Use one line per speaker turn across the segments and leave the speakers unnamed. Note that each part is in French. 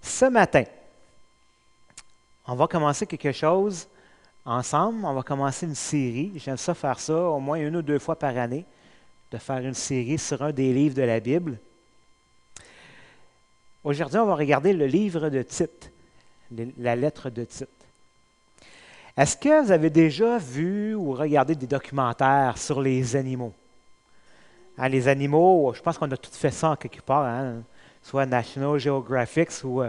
Ce matin, on va commencer quelque chose ensemble. On va commencer une série. J'aime ça faire ça au moins 1 ou 2 fois par année, de faire une série sur un des livres de la Bible. Aujourd'hui, on va regarder le livre de Tite, la lettre de Tite. Est-ce que vous avez déjà vu ou regardé des documentaires sur les animaux? Hein, les animaux, je pense qu'on a tous fait ça en quelque part, hein, soit National Geographic ou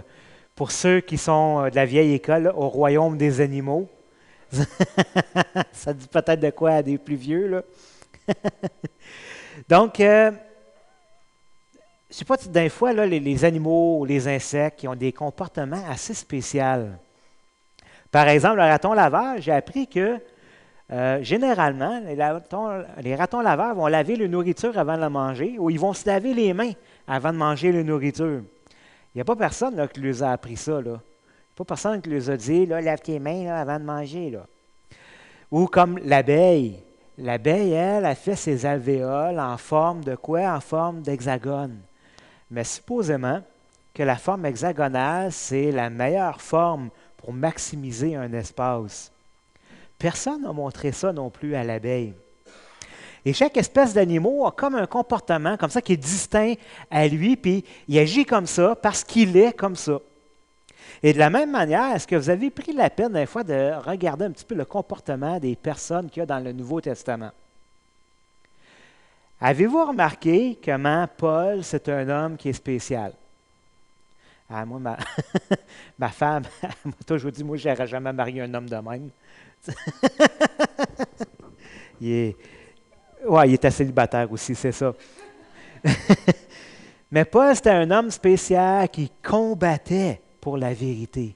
pour ceux qui sont de la vieille école, au royaume des animaux. Ça dit peut-être de quoi à des plus vieux, là. Donc, je ne sais pas, des fois, là, les animaux ou les insectes qui ont des comportements assez spéciaux. Par exemple, le raton laveur, j'ai appris que généralement, les ratons laveurs vont laver la nourriture avant de la manger ou ils vont se laver les mains avant de manger la nourriture. Il n'y a pas personne là, qui leur a appris ça. Là. Il n'y a pas personne qui leur a dit là, lave tes mains là, avant de manger. Là. Ou comme l'abeille. L'abeille, elle, a fait ses alvéoles en forme de quoi? En forme d'hexagone. Mais supposément que la forme hexagonale, c'est la meilleure forme pour maximiser un espace. Personne n'a montré ça non plus à l'abeille. Et chaque espèce d'animal a comme un comportement comme ça qui est distinct à lui, puis il agit comme ça parce qu'il est comme ça. Et de la même manière, est-ce que vous avez pris la peine des fois de regarder un petit peu le comportement des personnes qu'il y a dans le Nouveau Testament? Avez-vous remarqué comment Paul, c'est un homme qui est spécial? Ah, moi, ma femme, moi, toujours dit, moi, je n'aurais jamais marié un homme de même. Il était célibataire aussi, c'est ça. Mais Paul, c'était un homme spécial qui combattait pour la vérité.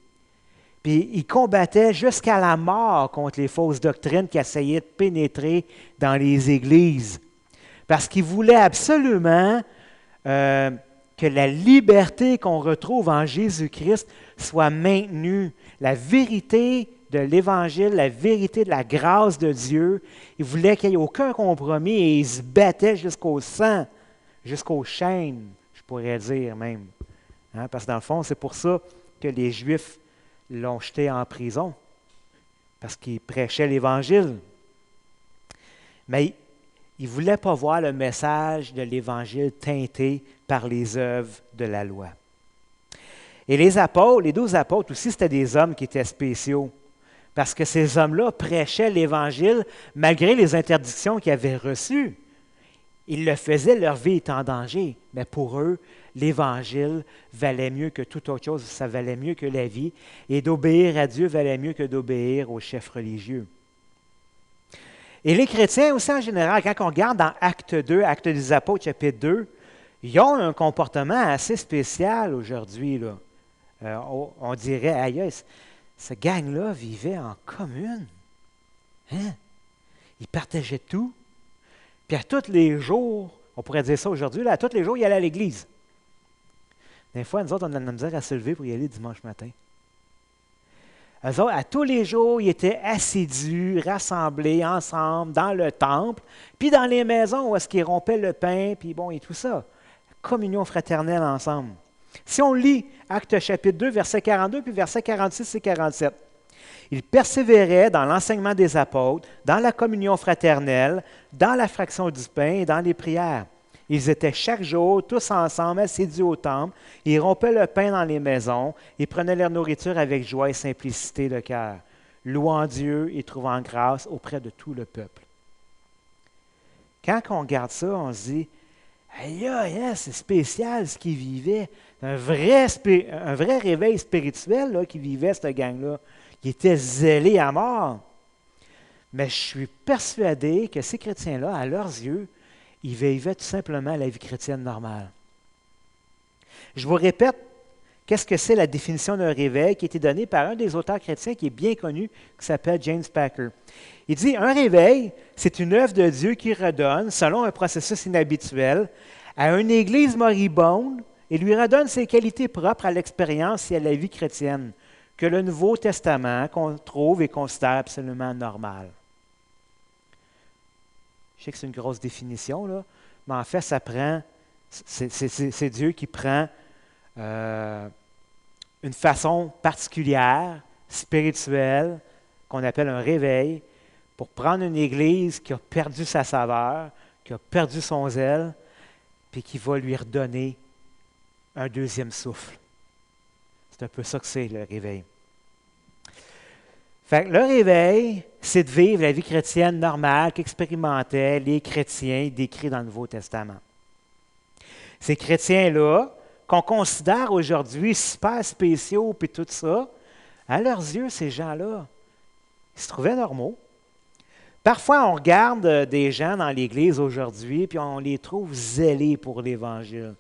Puis il combattait jusqu'à la mort contre les fausses doctrines qui essayaient de pénétrer dans les églises. Parce qu'il voulait absolument que la liberté qu'on retrouve en Jésus-Christ soit maintenue. La vérité de l'Évangile, la vérité de la grâce de Dieu. Il voulait qu'il n'y ait aucun compromis et il se battait jusqu'au sang, jusqu'aux chaînes, je pourrais dire même. Hein, parce que dans le fond, c'est pour ça que les Juifs l'ont jeté en prison, parce qu'il prêchait l'Évangile. Mais il ne voulait pas voir le message de l'Évangile teinté par les œuvres de la loi. Et les apôtres, les 12 apôtres aussi, c'était des hommes qui étaient spéciaux. Parce que ces hommes-là prêchaient l'Évangile malgré les interdictions qu'ils avaient reçues. Ils le faisaient, leur vie était en danger. Mais pour eux, l'Évangile valait mieux que toute autre chose, ça valait mieux que la vie. Et d'obéir à Dieu valait mieux que d'obéir aux chefs religieux. Et les chrétiens aussi en général, quand on regarde dans Acte 2, Acte des Apôtres, chapitre 2, ils ont un comportement assez spécial aujourd'hui. Là. On dirait, aïe, ce gang-là vivait en commune. Hein? Ils partageaient tout. Puis à tous les jours, on pourrait dire ça aujourd'hui, là, à tous les jours, ils allaient à l'église. Des fois, nous autres, on a de la misère à se lever pour y aller dimanche matin. Eux autres, à tous les jours, ils étaient assidus, rassemblés ensemble dans le temple, puis dans les maisons où est-ce qu'ils rompaient le pain, puis bon, et tout ça. Communion fraternelle ensemble. Si on lit Actes chapitre 2, verset 42, puis verset 46 et 47, ils persévéraient dans l'enseignement des apôtres, dans la communion fraternelle, dans la fraction du pain et dans les prières. Ils étaient chaque jour tous ensemble assidus au temple, ils rompaient le pain dans les maisons, ils prenaient leur nourriture avec joie et simplicité de cœur, louant Dieu et trouvant grâce auprès de tout le peuple. Quand on regarde ça, on se dit, aïe, aïe, c'est spécial ce qu'ils vivaient. Un vrai réveil spirituel là, qui vivait cette gang-là. Qui était zélés à mort. Mais je suis persuadé que ces chrétiens-là, à leurs yeux, ils vivaient tout simplement la vie chrétienne normale. Je vous répète, qu'est-ce que c'est la définition d'un réveil qui a été donnée par un des auteurs chrétiens qui est bien connu, qui s'appelle James Packer. Il dit, un réveil, c'est une œuvre de Dieu qui redonne, selon un processus inhabituel, à une Église moribonde et lui redonne ses qualités propres à l'expérience et à la vie chrétienne, que le Nouveau Testament qu'on trouve et considère absolument normal. Je sais que c'est une grosse définition, là, mais en fait, ça prend, c'est Dieu qui prend une façon particulière, spirituelle, qu'on appelle un réveil, pour prendre une Église qui a perdu sa saveur, qui a perdu son zèle, puis qui va lui redonner un deuxième souffle. C'est un peu ça que c'est, le réveil. Fait que le réveil, c'est de vivre la vie chrétienne normale qu'expérimentaient les chrétiens décrits dans le Nouveau Testament. Ces chrétiens-là, qu'on considère aujourd'hui super spéciaux puis tout ça, à leurs yeux, ces gens-là, ils se trouvaient normaux. Parfois, on regarde des gens dans l'Église aujourd'hui puis on les trouve zélés pour l'Évangile.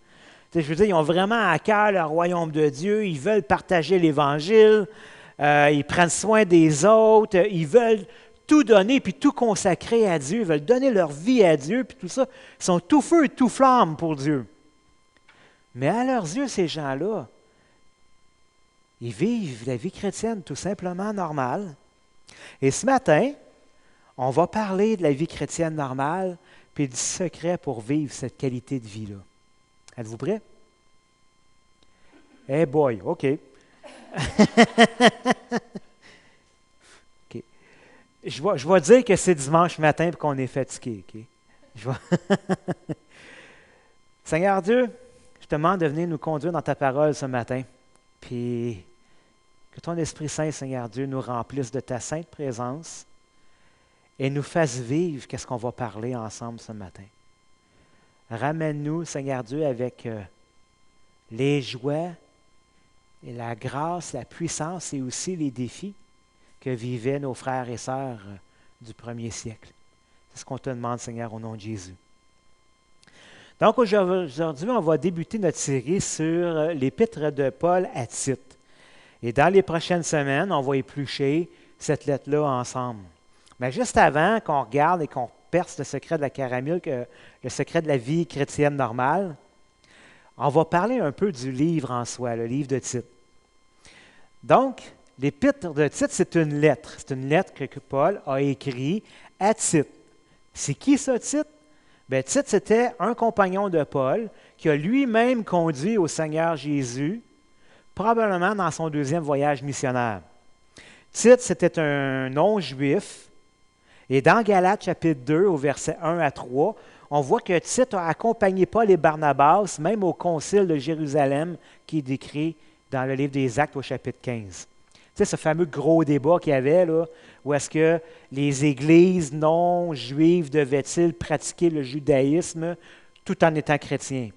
Je veux dire, ils ont vraiment à cœur le royaume de Dieu, ils veulent partager l'Évangile, ils prennent soin des autres, ils veulent tout donner puis tout consacrer à Dieu, ils veulent donner leur vie à Dieu, puis tout ça. Ils sont tout feu et tout flamme pour Dieu. Mais à leurs yeux, ces gens-là, ils vivent la vie chrétienne tout simplement normale. Et ce matin, on va parler de la vie chrétienne normale puis du secret pour vivre cette qualité de vie-là. Êtes-vous prêts? Eh boy, OK. OK. Je vais dire que c'est dimanche matin et qu'on est fatigué. OK? Seigneur Dieu, je te demande de venir nous conduire dans ta parole ce matin. Puis que ton Esprit Saint, Seigneur Dieu, nous remplisse de ta sainte présence et nous fasse vivre qu'est-ce qu'on va parler ensemble ce matin. Ramène-nous, Seigneur Dieu, avec les joies et la grâce, la puissance et aussi les défis que vivaient nos frères et sœurs du premier siècle. C'est ce qu'on te demande, Seigneur, au nom de Jésus. Donc aujourd'hui, on va débuter notre série sur l'épître de Paul à Tite. Et dans les prochaines semaines, on va éplucher cette lettre-là ensemble. Mais juste avant qu'on regarde et qu'on perce le secret de la caramel, le secret de la vie chrétienne normale, on va parler un peu du livre en soi, le livre de Tite. Donc, l'épître de Tite, c'est une lettre. C'est une lettre que Paul a écrite à Tite. C'est qui ça, Tite? Bien, Tite, c'était un compagnon de Paul qui a lui-même conduit au Seigneur Jésus, probablement dans son deuxième voyage missionnaire. Tite, c'était un non-juif. Et dans Galates chapitre 2, au verset 1 à 3, on voit que Tite a accompagné Paul et Barnabas, même au concile de Jérusalem, qui est décrit dans le livre des Actes au chapitre 15. Tu sais, ce fameux gros débat qu'il y avait, là, où est-ce que les églises non-juives devaient-ils pratiquer le judaïsme tout en étant chrétiens?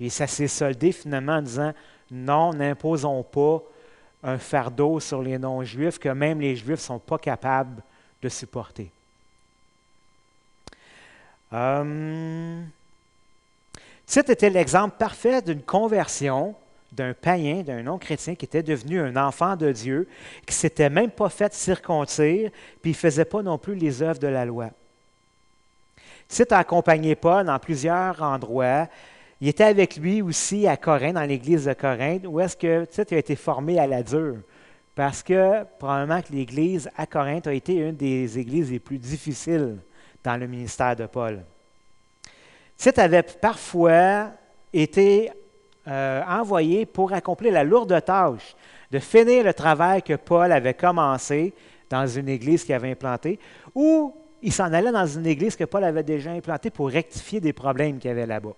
Et ça s'est soldé finalement en disant, non, n'imposons pas un fardeau sur les non-juifs que même les juifs ne sont pas capables de supporter. Tite était l'exemple parfait d'une conversion d'un païen, d'un non-chrétien qui était devenu un enfant de Dieu, qui ne s'était même pas fait circoncire, puis il ne faisait pas non plus les œuvres de la loi. Tite a accompagné Paul dans plusieurs endroits. Il était avec lui aussi à Corinthe, dans l'église de Corinthe, où est-ce que Tite a été formé à la dure. Parce que probablement que l'église à Corinthe a été une des églises les plus difficiles dans le ministère de Paul. Tite avait parfois été envoyé pour accomplir la lourde tâche de finir le travail que Paul avait commencé dans une église qu'il avait implantée, ou il s'en allait dans une église que Paul avait déjà implantée pour rectifier des problèmes qu'il y avait là-bas.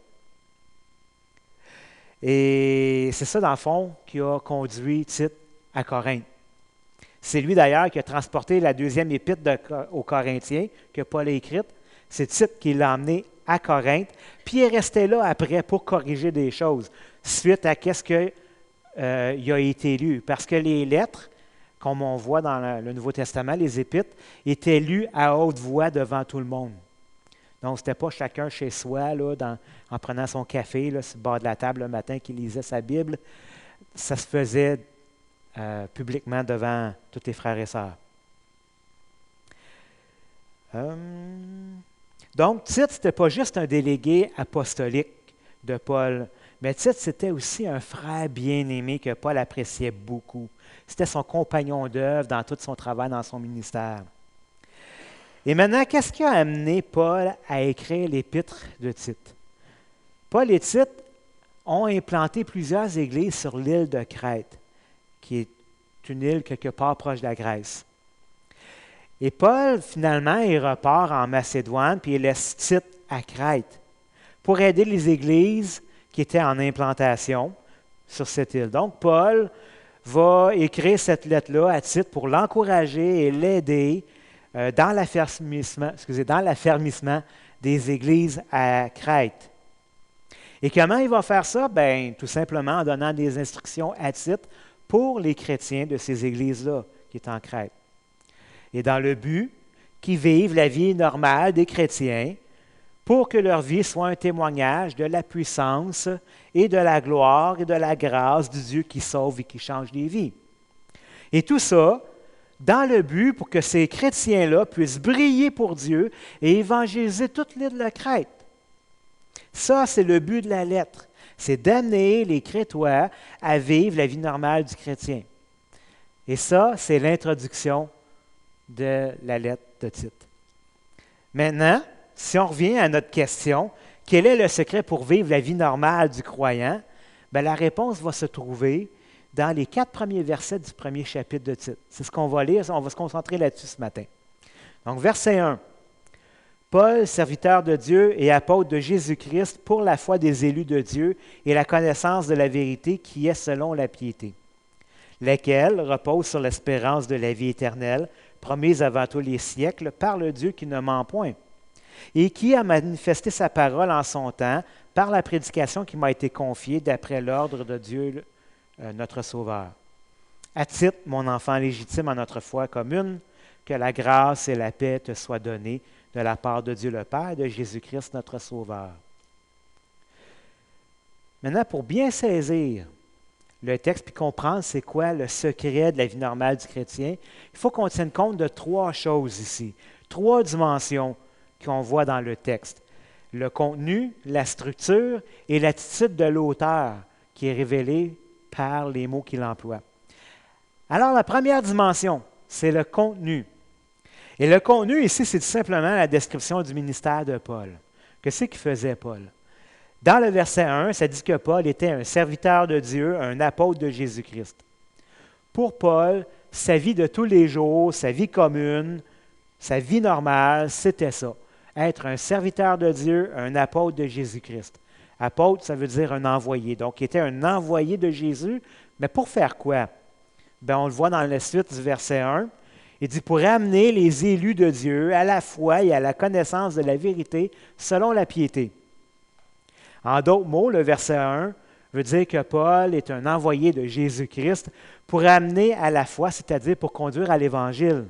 Et c'est ça, dans le fond, qui a conduit Tite à Corinthe. C'est lui d'ailleurs qui a transporté la deuxième épître aux Corinthiens que Paul a écrite. C'est Tite qui l'a emmené à Corinthe, puis il est resté là après pour corriger des choses, suite à qu'est-ce qu'il a été lu. Parce que les lettres, comme on voit dans le Nouveau Testament, les épîtres, étaient lues à haute voix devant tout le monde. Donc, ce n'était pas chacun chez soi, là, en prenant son café là, sur le bord de la table le matin, qui lisait sa Bible. Ça se faisait publiquement devant tous les frères et sœurs. Donc, Tite, ce n'était pas juste un délégué apostolique de Paul, mais Tite, c'était aussi un frère bien-aimé que Paul appréciait beaucoup. C'était son compagnon d'œuvre dans tout son travail, dans son ministère. Et maintenant, qu'est-ce qui a amené Paul à écrire l'épître de Tite? Paul et Tite ont implanté plusieurs églises sur l'île de Crète. qui est une île quelque part proche de la Grèce. Et Paul, finalement, il repart en Macédoine, puis il laisse Tite à Crète pour aider les églises qui étaient en implantation sur cette île. Donc, Paul va écrire cette lettre-là à Tite pour l'encourager et l'aider dans l'affermissement des églises à Crète. Et comment il va faire ça? Bien, tout simplement en donnant des instructions à Tite pour les chrétiens de ces églises-là qui est en Crète. Et dans le but qu'ils vivent la vie normale des chrétiens pour que leur vie soit un témoignage de la puissance et de la gloire et de la grâce du Dieu qui sauve et qui change les vies. Et tout ça dans le but pour que ces chrétiens-là puissent briller pour Dieu et évangéliser toute l'île de Crète. Ça, c'est le but de la lettre. C'est d'amener les Crétois à vivre la vie normale du chrétien. Et ça, c'est l'introduction de la lettre de Tite. Maintenant, si on revient à notre question, quel est le secret pour vivre la vie normale du croyant? Bien, la réponse va se trouver dans les 4 premiers versets du premier chapitre de Tite. C'est ce qu'on va lire, on va se concentrer là-dessus ce matin. Donc, verset 1. Paul, serviteur de Dieu et apôtre de Jésus-Christ pour la foi des élus de Dieu et la connaissance de la vérité qui est selon la piété, lesquels reposent sur l'espérance de la vie éternelle, promise avant tous les siècles par le Dieu qui ne ment point, et qui a manifesté sa parole en son temps par la prédication qui m'a été confiée d'après l'ordre de Dieu, notre Sauveur. À Tite, mon enfant légitime en notre foi commune, que la grâce et la paix te soient données de la part de Dieu le Père et de Jésus-Christ notre Sauveur. Maintenant, pour bien saisir le texte puis comprendre c'est quoi le secret de la vie normale du chrétien, il faut qu'on tienne compte de 3 choses ici, 3 dimensions qu'on voit dans le texte. Le contenu, la structure et l'attitude de l'auteur qui est révélée par les mots qu'il emploie. Alors, la première dimension, c'est le contenu. Et le contenu ici, c'est tout simplement la description du ministère de Paul. Qu'est-ce qu'il faisait, Paul? Dans le verset 1, ça dit que Paul était un serviteur de Dieu, un apôtre de Jésus-Christ. Pour Paul, sa vie de tous les jours, sa vie commune, sa vie normale, c'était ça. Être un serviteur de Dieu, un apôtre de Jésus-Christ. Apôtre, ça veut dire un envoyé. Donc, il était un envoyé de Jésus, mais pour faire quoi? Bien, on le voit dans la suite du verset 1. Il dit, pour amener les élus de Dieu à la foi et à la connaissance de la vérité selon la piété. En d'autres mots, le verset 1 veut dire que Paul est un envoyé de Jésus-Christ pour amener à la foi, c'est-à-dire pour conduire à l'Évangile,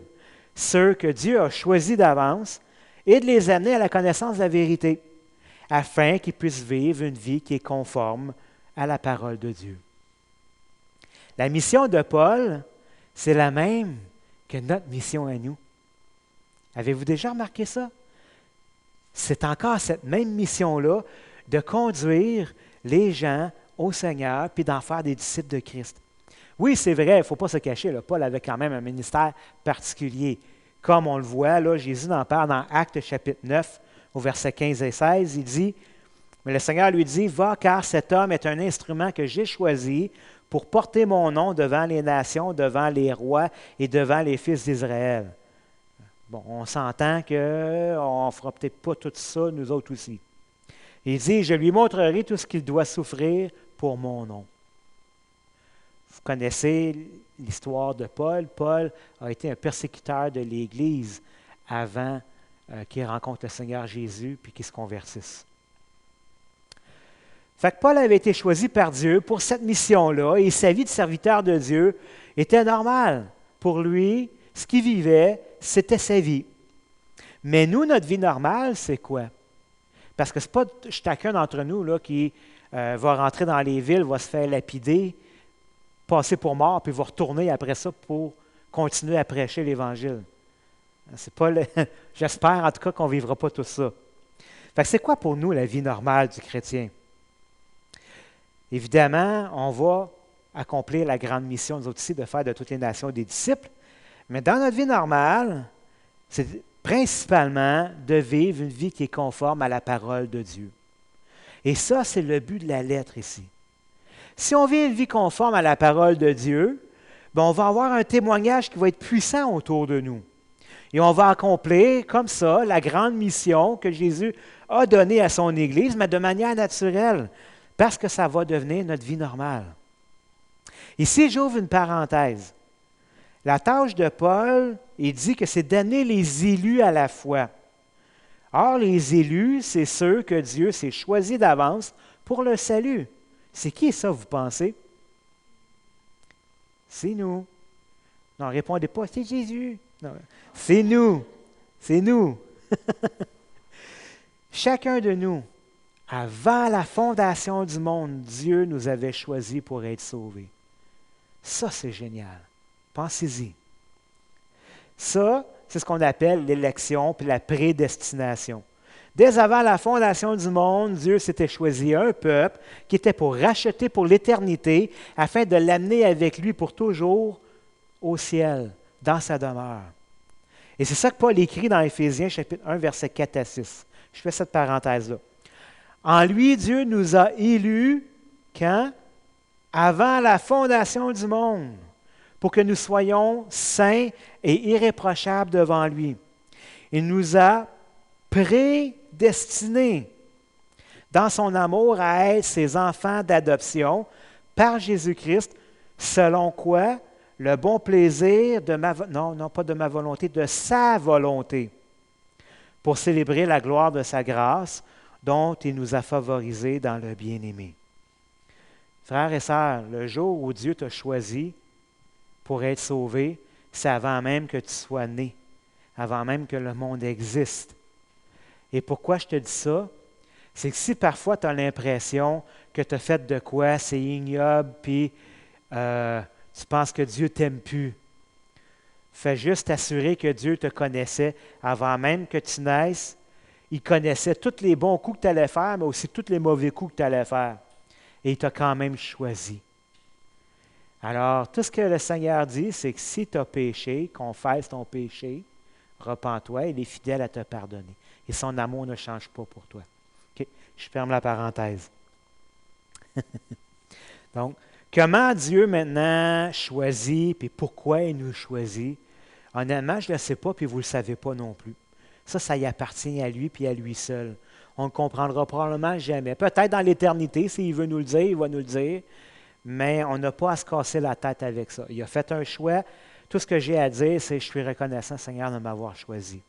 ceux que Dieu a choisis d'avance et de les amener à la connaissance de la vérité, afin qu'ils puissent vivre une vie qui est conforme à la parole de Dieu. La mission de Paul, c'est la même que notre mission à nous. Avez-vous déjà remarqué ça? C'est encore cette même mission-là de conduire les gens au Seigneur puis d'en faire des disciples de Christ. Oui, c'est vrai, il ne faut pas se cacher, là, Paul avait quand même un ministère particulier. Comme on le voit, là, Jésus en parle dans Actes chapitre 9, au verset 15 et 16, il dit, mais le Seigneur lui dit, « Va, car cet homme est un instrument que j'ai choisi pour porter mon nom devant les nations, devant les rois et devant les fils d'Israël. » Bon, on s'entend qu'on ne fera peut-être pas tout ça, nous autres aussi. Il dit, « Je lui montrerai tout ce qu'il doit souffrir pour mon nom. » Vous connaissez l'histoire de Paul. Paul a été un persécuteur de l'Église avant qu'il rencontre le Seigneur Jésus puis qu'il se convertisse. Fait que Paul avait été choisi par Dieu pour cette mission-là et sa vie de serviteur de Dieu était normale. Pour lui, ce qu'il vivait, c'était sa vie. Mais nous, notre vie normale, c'est quoi? Parce que ce n'est pas chacun d'entre nous là, qui va rentrer dans les villes, va se faire lapider, passer pour mort, puis va retourner après ça pour continuer à prêcher l'Évangile. C'est pas J'espère en tout cas qu'on ne vivra pas tout ça. Fait que c'est quoi pour nous la vie normale du chrétien? Évidemment, on va accomplir la grande mission, nous autres ici, de faire de toutes les nations des disciples. Mais dans notre vie normale, c'est principalement de vivre une vie qui est conforme à la parole de Dieu. Et ça, c'est le but de la lettre ici. Si on vit une vie conforme à la parole de Dieu, bien, on va avoir un témoignage qui va être puissant autour de nous. Et on va accomplir comme ça la grande mission que Jésus a donnée à son Église, mais de manière naturelle, parce que ça va devenir notre vie normale. Ici, j'ouvre une parenthèse. La tâche de Paul, il dit que c'est d'amener les élus à la foi. Or, les élus, c'est ceux que Dieu s'est choisis d'avance pour le salut. C'est qui ça, vous pensez? C'est nous. Non, répondez pas, c'est Jésus. Non, c'est nous. C'est nous. Chacun de nous, avant la fondation du monde, Dieu nous avait choisis pour être sauvés. Ça, c'est génial. Pensez-y. Ça, c'est ce qu'on appelle l'élection puis la prédestination. Dès avant la fondation du monde, Dieu s'était choisi un peuple qui était pour racheter pour l'éternité afin de l'amener avec lui pour toujours au ciel, dans sa demeure. Et c'est ça que Paul écrit dans Éphésiens chapitre 1, versets 4 à 6. Je fais cette parenthèse-là. En lui, Dieu nous a élus quand? Avant la fondation du monde, pour que nous soyons saints et irréprochables devant lui. Il nous a prédestinés dans son amour à être ses enfants d'adoption par Jésus-Christ, selon quoi? Le bon plaisir de pas de ma volonté, de sa volonté, pour célébrer la gloire de sa grâce, dont il nous a favorisés dans le bien-aimé. Frères et sœurs, le jour où Dieu t'a choisi pour être sauvé, c'est avant même que tu sois né, avant même que le monde existe. Et pourquoi je te dis ça? C'est que si parfois tu as l'impression que tu as fait de quoi, c'est ignoble, puis tu penses que Dieu ne t'aime plus, fais juste t'assurer que Dieu te connaissait avant même que tu naisses. Il connaissait tous les bons coups que tu allais faire, mais aussi tous les mauvais coups que tu allais faire. Et il t'a quand même choisi. Alors, tout ce que le Seigneur dit, c'est que si tu as péché, confesse ton péché, repens-toi, il est fidèle à te pardonner. Et son amour ne change pas pour toi. Okay? Je ferme la parenthèse. Donc, comment Dieu maintenant choisit, puis pourquoi il nous choisit? Honnêtement, je ne le sais pas, puis vous ne le savez pas non plus. Ça y appartient à lui, puis à lui seul. On ne le comprendra probablement jamais. Peut-être dans l'éternité, s'il veut nous le dire, il va nous le dire, mais on n'a pas à se casser la tête avec ça. Il a fait un choix. Tout ce que j'ai à dire, c'est que je suis reconnaissant, Seigneur, de m'avoir choisi.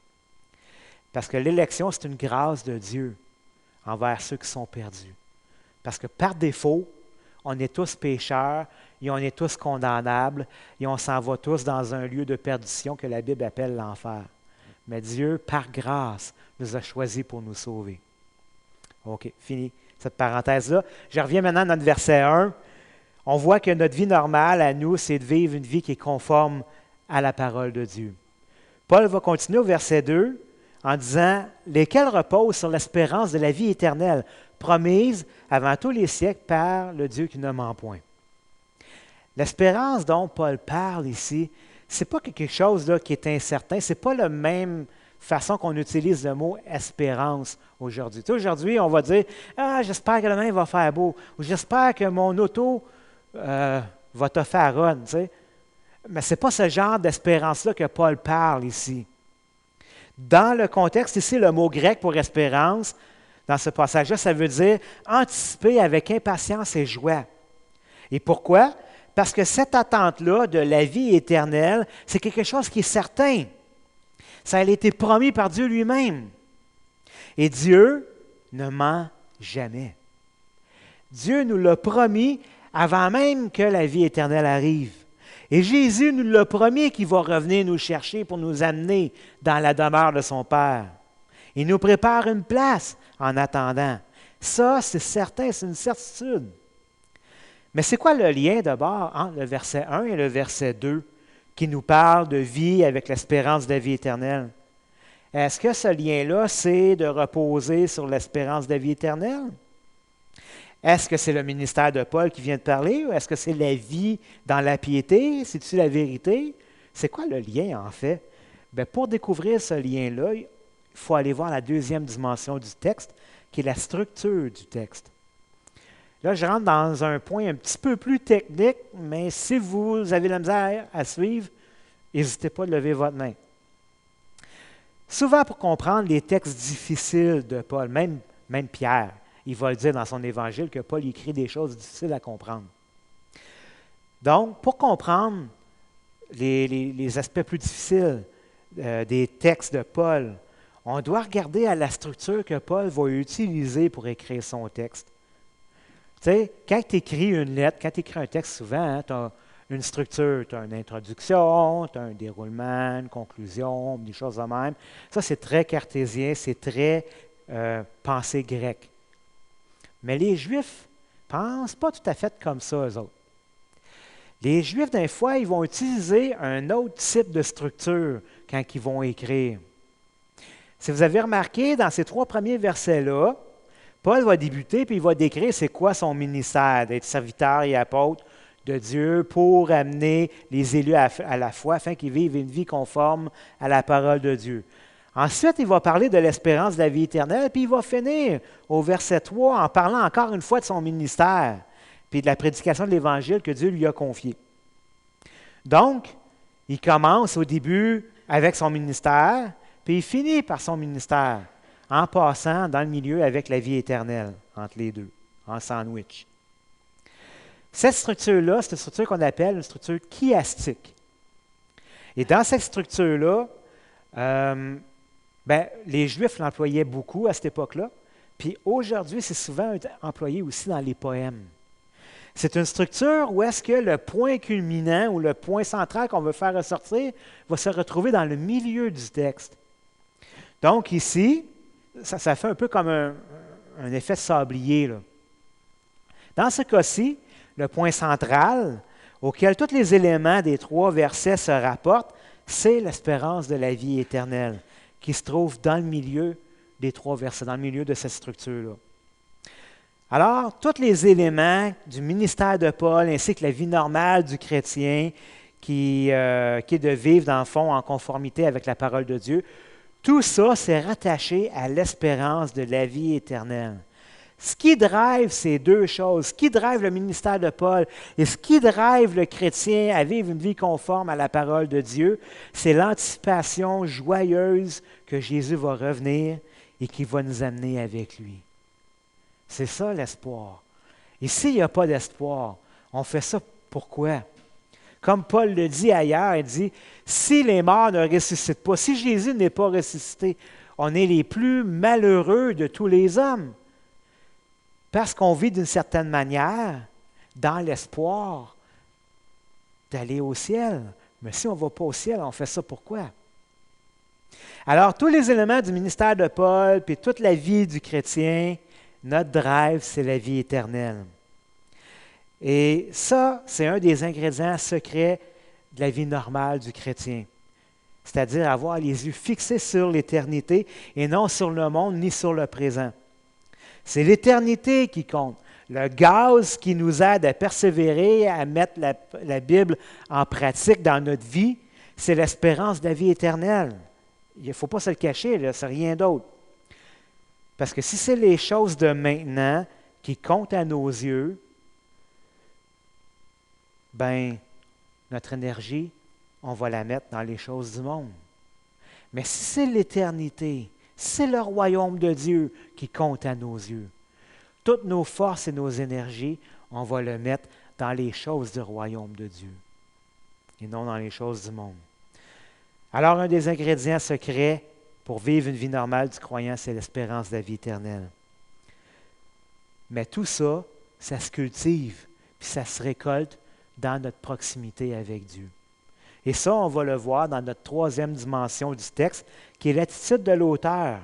Parce que l'élection, c'est une grâce de Dieu envers ceux qui sont perdus. Parce que par défaut, on est tous pécheurs et on est tous condamnables et on s'en va tous dans un lieu de perdition que la Bible appelle l'enfer. Mais Dieu, par grâce, nous a choisis pour nous sauver. OK, fini cette parenthèse-là. Je reviens maintenant à notre verset 1. On voit que notre vie normale à nous, c'est de vivre une vie qui est conforme à la parole de Dieu. Paul va continuer au verset 2 en disant « Lesquels reposent sur l'espérance de la vie éternelle, promise avant tous les siècles par le Dieu qui ne ment point. » L'espérance dont Paul parle ici, ce n'est pas quelque chose là, qui est incertain, ce n'est pas la même façon qu'on utilise le mot espérance aujourd'hui. Tu sais, aujourd'hui, on va dire « Ah, j'espère que demain va faire beau » ou « J'espère que mon auto va te faire run. » Tu sais. Mais ce n'est pas ce genre d'espérance-là que Paul parle ici. Dans le contexte ici, le mot grec pour espérance, dans ce passage-là, ça veut dire anticiper avec impatience et joie. Et pourquoi? Parce que cette attente-là de la vie éternelle, c'est quelque chose qui est certain. Ça a été promis par Dieu lui-même. Et Dieu ne ment jamais. Dieu nous l'a promis avant même que la vie éternelle arrive. Et Jésus nous l'a promis qu'il va revenir nous chercher pour nous amener dans la demeure de son Père. Il nous prépare une place en attendant. Ça, c'est certain, c'est une certitude. Mais c'est quoi le lien d'abord entre le verset 1 et le verset 2 qui nous parle de vie avec l'espérance de la vie éternelle? Est-ce que ce lien-là, c'est de reposer sur l'espérance de la vie éternelle? Est-ce que c'est le ministère de Paul qui vient de parler ou est-ce que c'est la vie dans la piété? C'est-tu la vérité? C'est quoi le lien en fait? Bien, pour découvrir ce lien-là, il faut aller voir la deuxième dimension du texte, qui est la structure du texte. Là, je rentre dans un point un petit peu plus technique, mais si vous avez la misère à suivre, n'hésitez pas à lever votre main. Souvent, pour comprendre les textes difficiles de Paul, même Pierre, il va le dire dans son évangile que Paul écrit des choses difficiles à comprendre. Donc, pour comprendre les aspects plus difficiles des textes de Paul, on doit regarder à la structure que Paul va utiliser pour écrire son texte. Tu sais, quand tu écris une lettre, quand tu écris un texte, souvent, tu as une structure, tu as une introduction, tu as un déroulement, une conclusion, des choses de même. Ça, c'est très cartésien, c'est très pensée grecque. Mais les Juifs ne pensent pas tout à fait comme ça, eux autres. Les Juifs, des fois, ils vont utiliser un autre type de structure quand ils vont écrire. Si vous avez remarqué, dans ces 3 premiers versets-là, Paul va débuter puis il va décrire c'est quoi son ministère, d'être serviteur et apôtre de Dieu pour amener les élus à la foi afin qu'ils vivent une vie conforme à la parole de Dieu. Ensuite, il va parler de l'espérance de la vie éternelle, puis il va finir au verset 3 en parlant encore une fois de son ministère, puis de la prédication de l'Évangile que Dieu lui a confié. Donc, il commence au début avec son ministère, puis il finit par son ministère, en passant dans le milieu avec la vie éternelle, entre les deux, en sandwich. Cette structure-là, c'est une structure qu'on appelle une structure chiastique. Et dans cette structure-là, les Juifs l'employaient beaucoup à cette époque-là, puis aujourd'hui, c'est souvent employé aussi dans les poèmes. C'est une structure où est-ce que le point culminant ou le point central qu'on veut faire ressortir va se retrouver dans le milieu du texte. Donc ici, ça fait un peu comme un effet sablier, là. Dans ce cas-ci, le point central auquel tous les éléments des 3 versets se rapportent, c'est l'espérance de la vie éternelle qui se trouve dans le milieu des 3 versets, dans le milieu de cette structure-là. Alors, tous les éléments du ministère de Paul ainsi que la vie normale du chrétien qui est de vivre, dans le fond, en conformité avec la parole de Dieu, tout ça, c'est rattaché à l'espérance de la vie éternelle. Ce qui drive ces 2 choses, ce qui drive le ministère de Paul et ce qui drive le chrétien à vivre une vie conforme à la parole de Dieu, c'est l'anticipation joyeuse que Jésus va revenir et qui va nous amener avec lui. C'est ça l'espoir. Et s'il n'y a pas d'espoir, on fait ça pourquoi? Comme Paul le dit ailleurs, il dit, si les morts ne ressuscitent pas, si Jésus n'est pas ressuscité, on est les plus malheureux de tous les hommes. Parce qu'on vit d'une certaine manière dans l'espoir d'aller au ciel. Mais si on ne va pas au ciel, on fait ça pourquoi? Alors, tous les éléments du ministère de Paul, puis toute la vie du chrétien, notre drive, c'est la vie éternelle. Et ça, c'est un des ingrédients secrets de la vie normale du chrétien. C'est-à-dire avoir les yeux fixés sur l'éternité et non sur le monde ni sur le présent. C'est l'éternité qui compte. Le gaz qui nous aide à persévérer, à mettre la Bible en pratique dans notre vie, c'est l'espérance de la vie éternelle. Il ne faut pas se le cacher, c'est rien d'autre. Parce que si c'est les choses de maintenant qui comptent à nos yeux, notre énergie, on va la mettre dans les choses du monde. Mais si c'est l'éternité, c'est le royaume de Dieu qui compte à nos yeux, toutes nos forces et nos énergies, on va le mettre dans les choses du royaume de Dieu et non dans les choses du monde. Alors, un des ingrédients secrets pour vivre une vie normale du croyant, c'est l'espérance de la vie éternelle. Mais tout ça, ça se cultive, puis ça se récolte dans notre proximité avec Dieu. Et ça, on va le voir dans notre 3e dimension du texte, qui est l'attitude de l'auteur,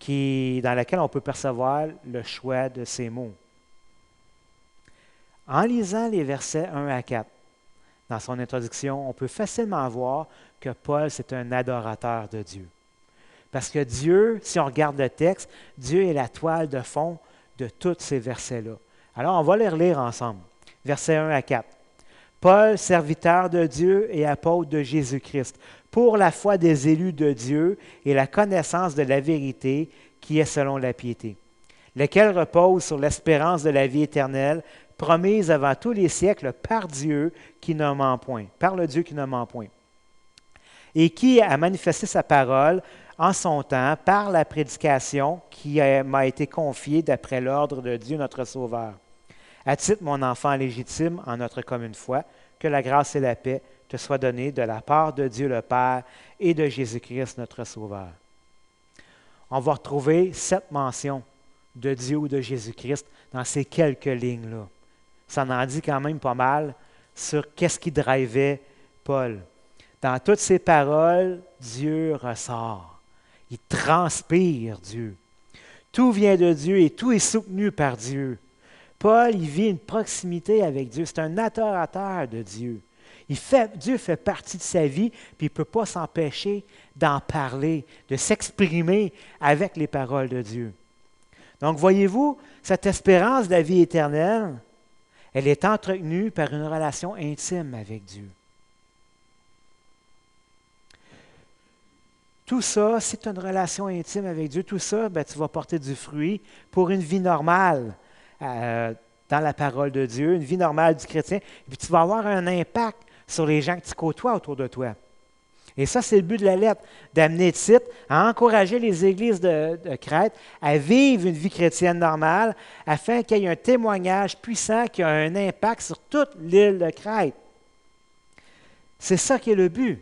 dans laquelle on peut percevoir le choix de ces mots. En lisant les versets 1 à 4, dans son introduction, on peut facilement voir que Paul, c'est un adorateur de Dieu. Parce que Dieu, si on regarde le texte, Dieu est la toile de fond de tous ces versets-là. Alors, on va les relire ensemble. Versets 1 à 4. Paul, serviteur de Dieu et apôtre de Jésus-Christ, pour la foi des élus de Dieu et la connaissance de la vérité qui est selon la piété. lesquels reposent sur l'espérance de la vie éternelle, promise avant tous les siècles par Dieu qui ne ment point, par le Dieu qui ne ment point, et qui a manifesté sa parole en son temps par la prédication qui m'a été confiée d'après l'ordre de Dieu notre Sauveur. À titre, mon enfant légitime, en notre commune foi, que la grâce et la paix te soient données de la part de Dieu le Père et de Jésus-Christ notre Sauveur. On va retrouver 7 mentions de Dieu ou de Jésus-Christ dans ces quelques lignes-là. Ça en dit quand même pas mal sur qu'est-ce qui drivait Paul. Dans toutes ces paroles, Dieu ressort. Il transpire Dieu. Tout vient de Dieu et tout est soutenu par Dieu. Paul, il vit une proximité avec Dieu. C'est un adorateur de Dieu. Dieu fait partie de sa vie, puis il ne peut pas s'empêcher d'en parler, de s'exprimer avec les paroles de Dieu. Donc, voyez-vous, cette espérance de la vie éternelle, elle est entretenue par une relation intime avec Dieu. Tout ça, si tu as une relation intime avec Dieu, tout ça, tu vas porter du fruit pour une vie normale dans la parole de Dieu, une vie normale du chrétien, et puis tu vas avoir un impact sur les gens que tu côtoies autour de toi. Et ça, c'est le but de la lettre, d'amener Tite à encourager les églises de Crète à vivre une vie chrétienne normale afin qu'il y ait un témoignage puissant qui a un impact sur toute l'île de Crète. C'est ça qui est le but.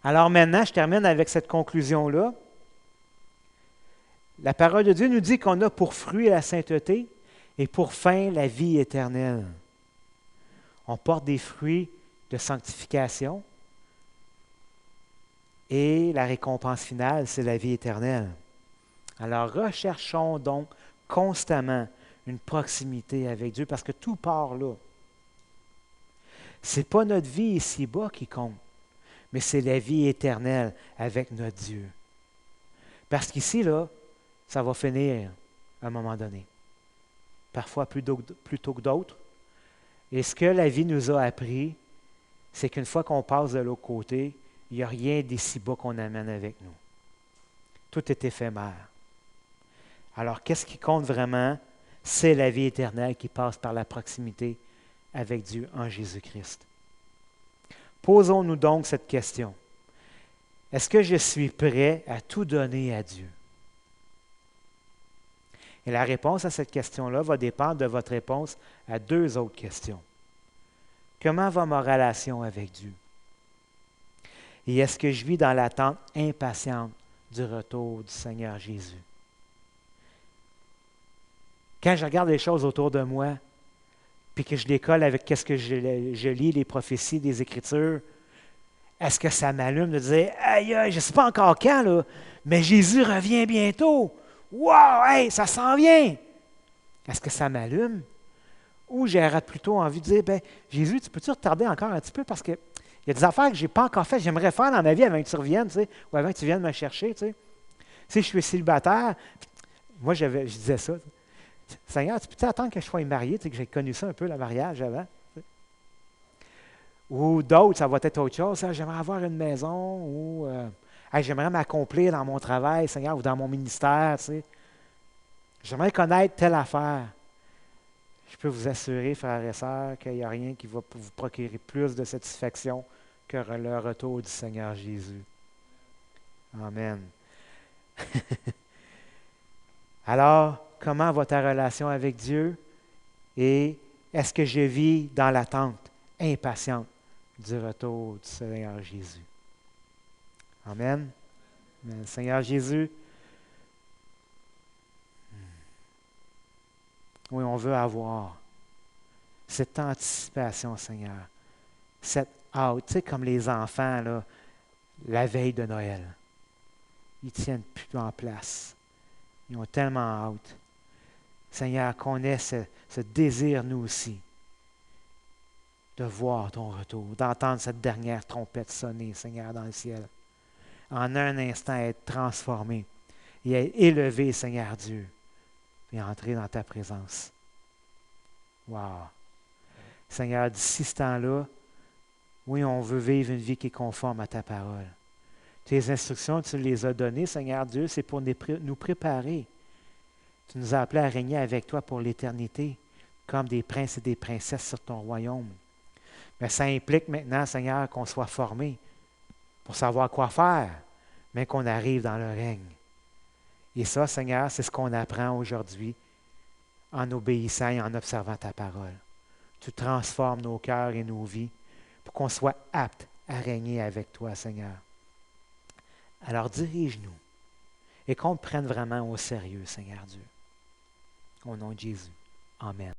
Alors maintenant, je termine avec cette conclusion-là. La parole de Dieu nous dit qu'on a pour fruit la sainteté et pour fin la vie éternelle. On porte des fruits de sanctification et la récompense finale, c'est la vie éternelle. Alors recherchons donc constamment une proximité avec Dieu parce que tout part là. Ce n'est pas notre vie ici-bas qui compte, mais c'est la vie éternelle avec notre Dieu. Parce qu'ici, là, ça va finir à un moment donné. Parfois plus tôt que d'autres. Et ce que la vie nous a appris, c'est qu'une fois qu'on passe de l'autre côté, il n'y a rien d'ici-bas qu'on amène avec nous. Tout est éphémère. Alors, qu'est-ce qui compte vraiment? C'est la vie éternelle qui passe par la proximité avec Dieu en Jésus-Christ. Posons-nous donc cette question. Est-ce que je suis prêt à tout donner à Dieu? Et la réponse à cette question-là va dépendre de votre réponse à 2 autres questions. Comment va ma relation avec Dieu? Et est-ce que je vis dans l'attente impatiente du retour du Seigneur Jésus? Quand je regarde les choses autour de moi, puis que je les colle avec ce que je lis, les prophéties, les Écritures, est-ce que ça m'allume de dire « Aïe, aïe, je ne sais pas encore quand, là, mais Jésus revient bientôt. Wow, hey, ça s'en vient! » Est-ce que ça m'allume? Ou j'aurais plutôt envie de dire « Jésus, tu peux-tu retarder encore un petit peu parce qu'il y a des affaires que je n'ai pas encore faites, j'aimerais faire dans ma vie avant que tu reviennes, tu sais, ou avant que tu viennes me chercher. » Tu sais. Si je suis célibataire, moi je disais ça. Seigneur, tu peux attendre que je sois marié, tu sais, que j'ai connu ça un peu, le mariage avant. Tu sais. Ou d'autres, ça va être autre chose. J'aimerais avoir une maison ou j'aimerais m'accomplir dans mon travail, Seigneur, ou dans mon ministère. Tu sais. J'aimerais connaître telle affaire. Je peux vous assurer, frères et sœurs, qu'il n'y a rien qui va vous procurer plus de satisfaction que le retour du Seigneur Jésus. Amen. Alors, comment va ta relation avec Dieu? Et est-ce que je vis dans l'attente impatiente du retour du Seigneur Jésus? Amen. Amen. Seigneur Jésus, oui, on veut avoir cette anticipation, Seigneur, cette hâte, tu sais, comme les enfants, là, la veille de Noël. Ils ne tiennent plus en place. Ils ont tellement hâte. Seigneur, qu'on ait ce désir, nous aussi, de voir ton retour, d'entendre cette dernière trompette sonner, Seigneur, dans le ciel. En un instant, être transformé et être élevé, Seigneur Dieu, et entrer dans ta présence. Wow! Seigneur, d'ici ce temps-là, oui, on veut vivre une vie qui est conforme à ta parole. Tes instructions, tu les as données, Seigneur Dieu, c'est pour nous préparer Tu nous as appelés à régner avec toi pour l'éternité, comme des princes et des princesses sur ton royaume. Mais ça implique maintenant, Seigneur, qu'on soit formé pour savoir quoi faire, mais qu'on arrive dans le règne. Et ça, Seigneur, c'est ce qu'on apprend aujourd'hui en obéissant et en observant ta parole. Tu transformes nos cœurs et nos vies pour qu'on soit apte à régner avec toi, Seigneur. Alors dirige-nous et qu'on te prenne vraiment au sérieux, Seigneur Dieu. Au nom de Jésus. Amen.